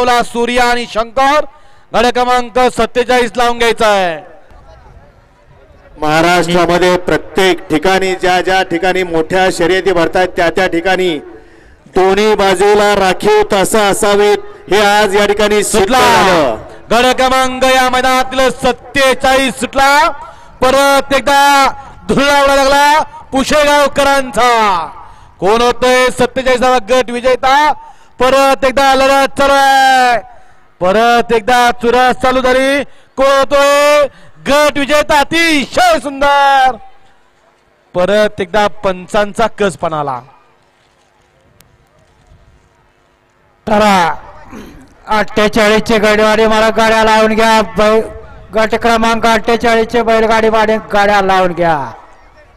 9ला सूर्या आणि शंकर, गड क्रमांक 47 लावून घ्यायचा आहे. महाराष्ट्रामध्ये प्रत्येक ठिकाणी ज्या ज्या ठिकाणी मोठ्या शर्यती भरतात त्या ठिकाणी दोन्ही बाजूला राखीव तास असावीत हे आज या ठिकाणी सुटला. गड क्रमांक या मैदानातील 47 सुटला. परत एकदा धुळावला लागला पुशेगावकरांचा. कोण होतोय 47वा गट विजेता? परत एकदा लढत चालू आहे. परत एकदा चुरस चालू झाली. कोण होतोय गट विजेता? अतिशय सुंदर. परत एकदा पंचांचा कस पण आला. 48 चे गडवाडी मला गाड्या लावून घ्या. गट क्रमांक 48 चे बैलगाडी गाड्या लावून घ्या.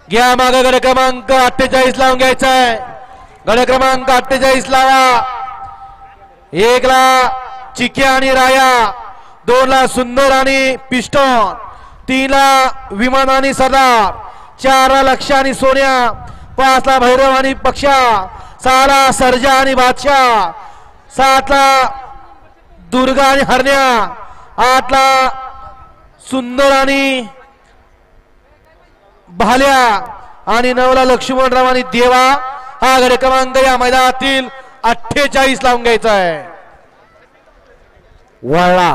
घ्या मागे गड क्रमांक 48 लावून घ्यायचा आहे. गड क्रमांक 48 लावा. 1 ला चिक्या आणि राया, 2 ला सुंदर आणि पिस्टॉन, 3 ला विमान आणि सरदार, 4 ला लक्ष आणि सोन्या, 5 ला भैरव आणि पक्षा, 6 ला सर्जा आणि बादशाह, 7 ला दुर्गा आणि हरण्या, 8 ला सुंदर आणि भाल्या आणि 9 ला लक्ष्मणराव आणि देवा. हा गड क्रमांक या मैदानातील 48 लावून घ्यायचा आहे. वळला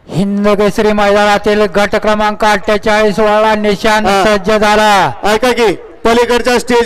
हिंद केसरी मैदानातील गट क्रमांक 48 वळला. निशान सज्ज झाला. ऐका की पलीकडच्या स्टेज